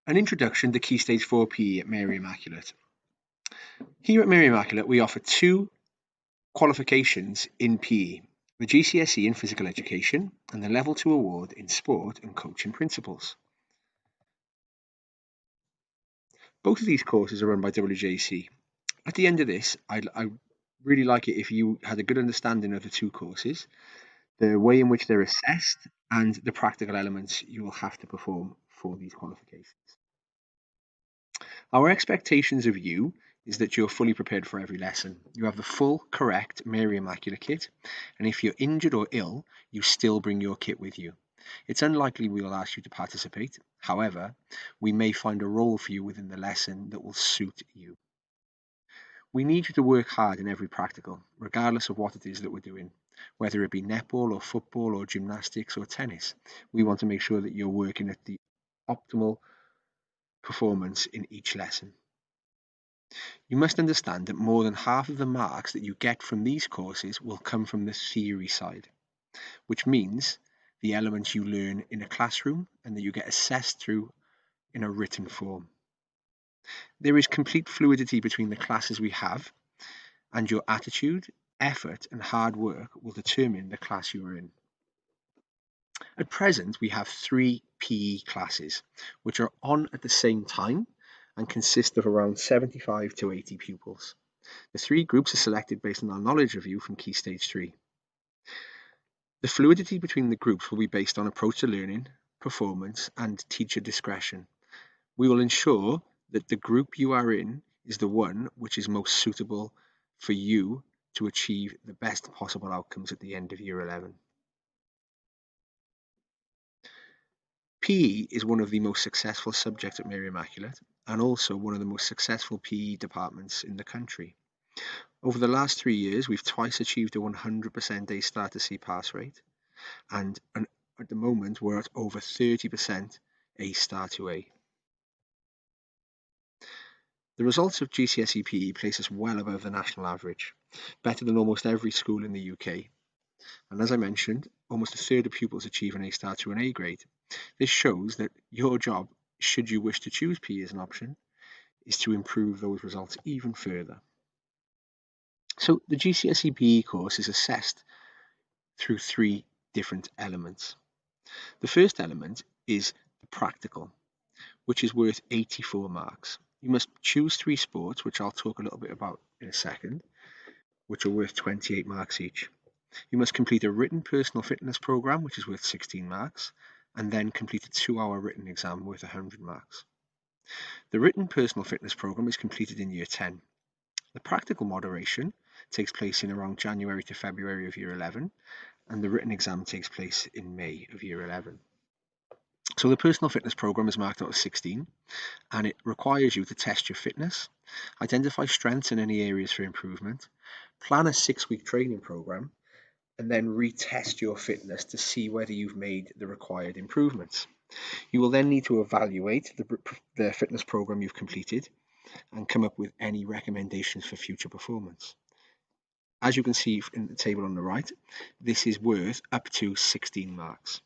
An introduction to Key Stage 4 PE at Mary Immaculate. Here at Mary Immaculate, we offer two qualifications in PE, the GCSE in Physical Education and the Level 2 award in Sport and Coaching Principles. Both of these courses are run by WJC. At the end of this, I really like it if you had a good understanding of the two courses, the way in which they're assessed, and the practical elements you will have to perform for these qualifications. Our expectations of you is that you're fully prepared for every lesson. You have the full, correct Mary Immaculate kit, and if you're injured or ill, you still bring your kit with you. It's unlikely we will ask you to participate. However, we may find a role for you within the lesson that will suit you. We need you to work hard in every practical, regardless of what it is that we're doing, whether it be netball or football or gymnastics or tennis. We want to make sure that you're working at the optimal performance in each lesson. You must understand that more than half of the marks that you get from these courses will come from the theory side, which means the elements you learn in a classroom and that you get assessed through in a written form. There is complete fluidity between the classes we have, and your attitude, effort, and hard work will determine the class you are in. At present, we have 3 PE classes, which are on at the same time and consist of around 75 to 80 pupils. The 3 groups are selected based on our knowledge review from Key Stage 3. The fluidity between the groups will be based on approach to learning, performance, and teacher discretion. We will ensure that the group you are in is the one which is most suitable for you to achieve the best possible outcomes at the end of Year 11. PE is one of the most successful subjects at Mary Immaculate and also one of the most successful PE departments in the country. Over the last 3 years, we've twice achieved a 100% A star to C pass rate, and at the moment we're at over 30% A star to A. The results of GCSE PE place us well above the national average, better than almost every school in the UK. And as I mentioned, almost a third of pupils achieve an A star to an A grade. This shows that your job, should you wish to choose PE as an option, is to improve those results even further. So the GCSE PE course is assessed through 3 different elements. The first element is the practical, which is worth 84 marks. You must choose 3 sports, which I'll talk a little bit about in a second, which are worth 28 marks each. You must complete a written personal fitness program, which is worth 16 marks, and then complete a 2-hour written exam worth 100 marks. The written personal fitness program is completed in Year 10. The practical moderation takes place in around January to February of Year 11, and the written exam takes place in May of Year 11. So the personal fitness program is marked out as 16, and it requires you to test your fitness, identify strengths in any areas for improvement, plan a 6-week training program, and then retest your fitness to see whether you've made the required improvements. You will then need to evaluate the fitness program you've completed and come up with any recommendations for future performance. As you can see in the table on the right, this is worth up to 16 marks.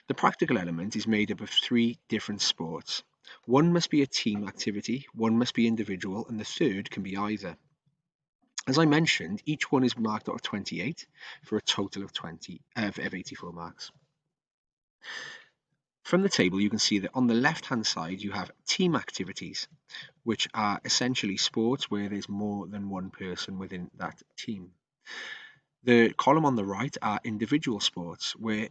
The practical element is made up of 3 different sports. One must be a team activity, one must be individual, and the third can be either. As I mentioned, each one is marked out of 28 for a total of 84 marks. From the table, you can see that on the left-hand side, you have team activities, which are essentially sports where there's more than one person within that team. The column on the right are individual sports, where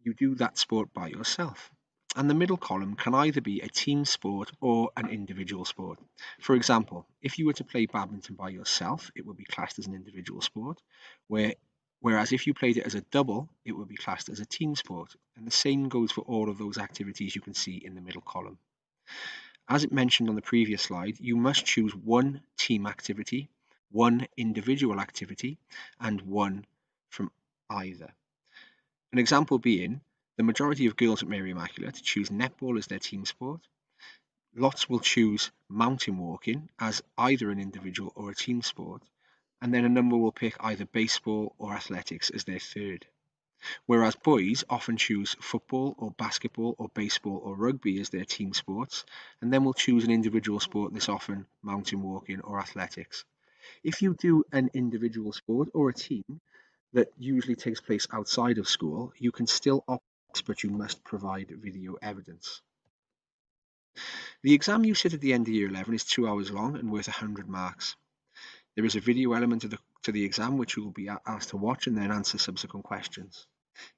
you do that sport by yourself. And the middle column can either be a team sport or an individual sport. For example, if you were to play badminton by yourself, it would be classed as an individual sport, whereas if you played it as a double, it would be classed as a team sport. And the same goes for all of those activities you can see in the middle column. As it mentioned on the previous slide, you must choose one team activity, one individual activity, and one from either. An example being, the majority of girls at Mary Immaculate choose netball as their team sport. Lots will choose mountain walking as either an individual or a team sport. And then a number will pick either baseball or athletics as their third. whereas boys often choose football or basketball or baseball or rugby as their team sports, and then will choose an individual sport, this often mountain walking or athletics. If you do an individual sport or a team that usually takes place outside of school, you can still opt, but you must provide video evidence. The exam you sit at the end of year 11 is 2 hours long and worth 100 marks. There is a video element to the exam which you will be asked to watch and then answer subsequent questions.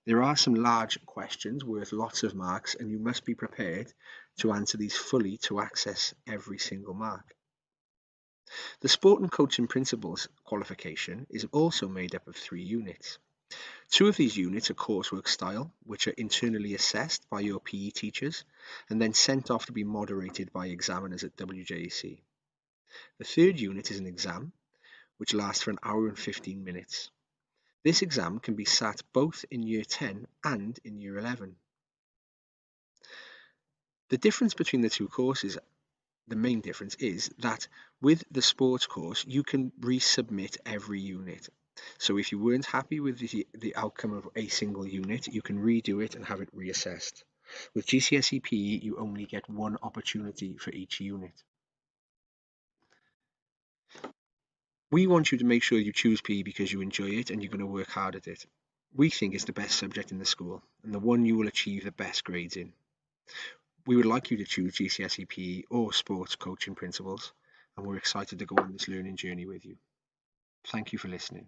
There are some large questions worth lots of marks, and you must be prepared to answer these fully to access every single mark. The Sport and Coaching Principles qualification is also made up of 3 units. 2 of these units are coursework style, which are internally assessed by your PE teachers and then sent off to be moderated by examiners at WJEC. The 3rd unit is an exam, which lasts for an hour and 15 minutes. This exam can be sat both in Year 10 and in Year 11. The difference between the 2 courses, the main difference is that with the sports course, you can resubmit every unit. So if you weren't happy with the outcome of a single unit, you can redo it and have it reassessed. With GCSE PE, you only get one opportunity for each unit. We want you to make sure you choose PE because you enjoy it and you're going to work hard at it. We think it's the best subject in the school and the one you will achieve the best grades in. We would like you to choose GCSE PE or Sports Coaching Principles, and we're excited to go on this learning journey with you. Thank you for listening.